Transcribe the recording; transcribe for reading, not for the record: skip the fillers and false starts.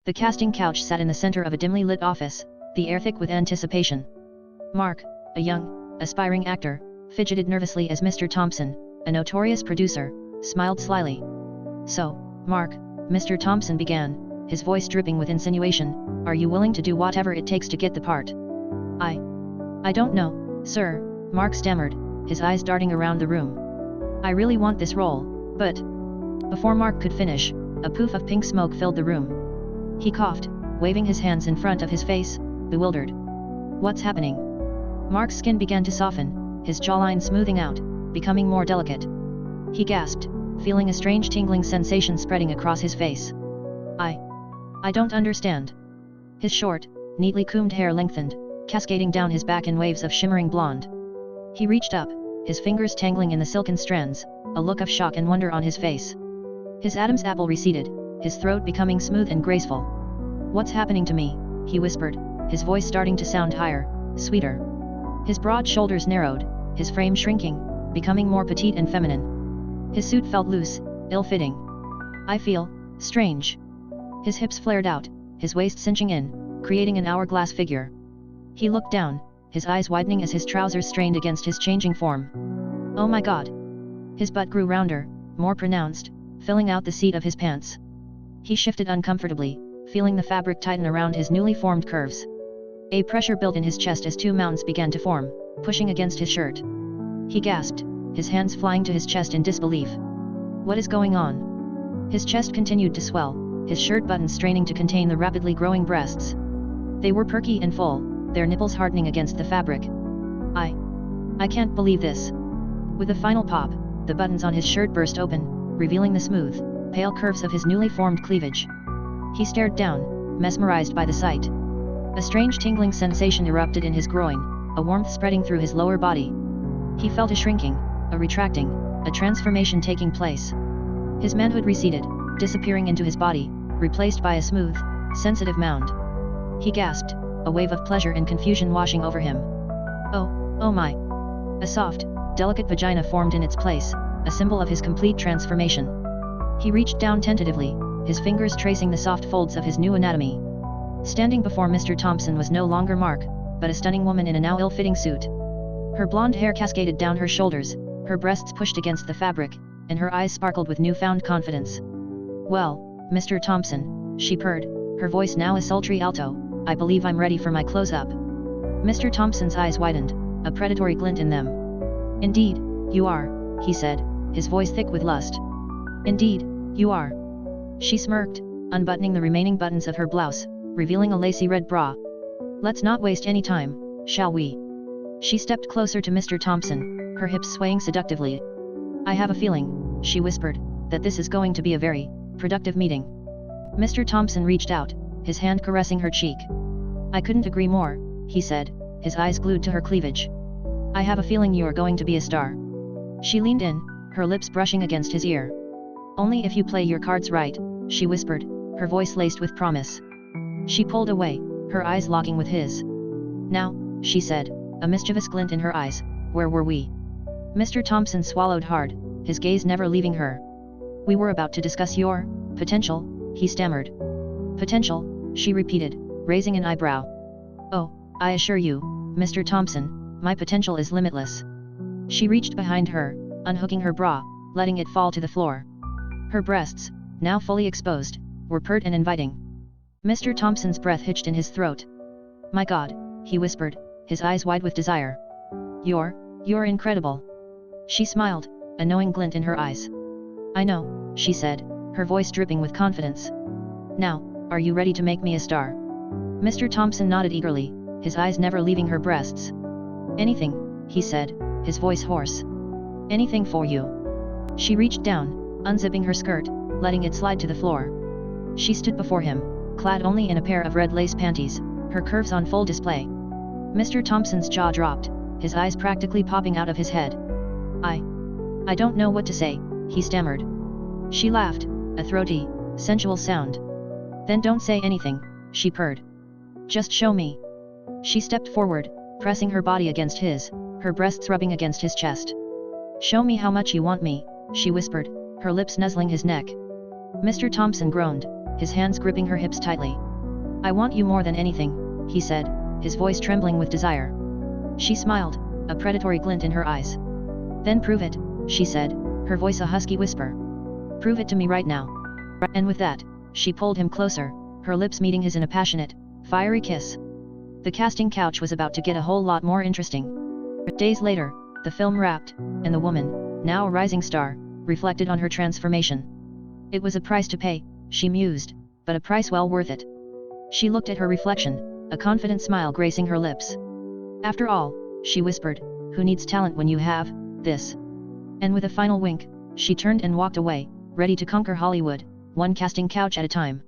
The casting couch sat in the center of a dimly lit office, the air thick with anticipation. Mark, a young, aspiring actor, fidgeted nervously as Mr. Thompson, a notorious producer, smiled slyly. "So, Mark," Mr. Thompson began, his voice dripping with insinuation, "are you willing to do whatever it takes to get the part?" I don't know, sir," Mark stammered, his eyes darting around the room. "I really want this role, but..." Before Mark could finish, a poof of pink smoke filled the room. He coughed, waving his hands in front of his face, bewildered. "What's happening?" Mark's skin began to soften, his jawline smoothing out, becoming more delicate. He gasped, feeling a strange tingling sensation spreading across his face. I don't understand." His short, neatly combed hair lengthened, cascading down his back in waves of shimmering blonde. He reached up, his fingers tangling in the silken strands, a look of shock and wonder on his face. His Adam's apple receded, his throat becoming smooth and graceful. "What's happening to me?" he whispered, his voice starting to sound higher, sweeter. His broad shoulders narrowed, his frame shrinking, becoming more petite and feminine. His suit felt loose, ill-fitting. "I feel strange." His hips flared out, his waist cinching in, creating an hourglass figure. He looked down, his eyes widening as his trousers strained against his changing form. "Oh my God!" His butt grew rounder, more pronounced, filling out the seat of his pants. He shifted uncomfortably, feeling the fabric tighten around his newly formed curves. A pressure built in his chest as two mountains began to form, pushing against his shirt. He gasped, his hands flying to his chest in disbelief. "What is going on?" His chest continued to swell, his shirt buttons straining to contain the rapidly growing breasts. They were perky and full, their nipples hardening against the fabric. I can't believe this." With a final pop, the buttons on his shirt burst open, revealing the smooth, pale curves of his newly formed cleavage. He stared down, mesmerized by the sight. A strange tingling sensation erupted in his groin, a warmth spreading through his lower body. He felt a shrinking, a retracting, a transformation taking place. His manhood receded, disappearing into his body, replaced by a smooth, sensitive mound. He gasped, a wave of pleasure and confusion washing over him. Oh my! A soft, delicate vagina formed in its place, a symbol of his complete transformation. He reached down tentatively, his fingers tracing the soft folds of his new anatomy. Standing before Mr. Thompson was no longer Mark, but a stunning woman in a now ill-fitting suit. Her blonde hair cascaded down her shoulders, her breasts pushed against the fabric, and her eyes sparkled with newfound confidence. "Well, Mr. Thompson," she purred, her voice now a sultry alto, "I believe I'm ready for my close-up." Mr. Thompson's eyes widened, a predatory glint in them. "Indeed, you are," he said, his voice thick with lust. "Indeed, you are." She smirked, unbuttoning the remaining buttons of her blouse, revealing a lacy red bra. "Let's not waste any time, shall we?" She stepped closer to Mr. Thompson, her hips swaying seductively. "I have a feeling," she whispered, "that this is going to be a very productive meeting." Mr. Thompson reached out, his hand caressing her cheek. "I couldn't agree more," he said, his eyes glued to her cleavage. "I have a feeling you are going to be a star." She leaned in, her lips brushing against his ear. "Only if you play your cards right," she whispered, her voice laced with promise. She pulled away, her eyes locking with his. "Now," she said, a mischievous glint in her eyes, "where were we?" Mr. Thompson swallowed hard, his gaze never leaving her. "We were about to discuss your potential," he stammered. "Potential," she repeated, raising an eyebrow. "Oh, I assure you, Mr. Thompson, my potential is limitless." She reached behind her, unhooking her bra, letting it fall to the floor. Her breasts, now fully exposed, were pert and inviting. Mr. Thompson's breath hitched in his throat. "My God," he whispered, his eyes wide with desire. You're incredible." She smiled, a knowing glint in her eyes. "I know," she said, her voice dripping with confidence. "Now, are you ready to make me a star?" Mr. Thompson nodded eagerly, his eyes never leaving her breasts. "Anything," he said, his voice hoarse. "Anything for you." She reached down, unzipping her skirt, letting it slide to the floor. She stood before him, clad only in a pair of red lace panties, her curves on full display. Mr. Thompson's jaw dropped, his eyes practically popping out of his head. I don't know what to say," he stammered. She laughed, a throaty, sensual sound. "Then don't say anything," she purred. "Just show me." She stepped forward, pressing her body against his, her breasts rubbing against his chest. "Show me how much you want me," she whispered, her lips nuzzling his neck. Mr. Thompson groaned, his hands gripping her hips tightly. "I want you more than anything," he said, his voice trembling with desire. She smiled, a predatory glint in her eyes. "Then prove it," she said, her voice a husky whisper. "Prove it to me right now." And with that, she pulled him closer, her lips meeting his in a passionate, fiery kiss. The casting couch was about to get a whole lot more interesting. Days later, the film wrapped, and the woman, now a rising star, reflected on her transformation. It was a price to pay, she mused, but a price well worth it. She looked at her reflection, a confident smile gracing her lips. "After all," she whispered, "who needs talent when you have this?" And with a final wink, she turned and walked away, ready to conquer Hollywood, one casting couch at a time.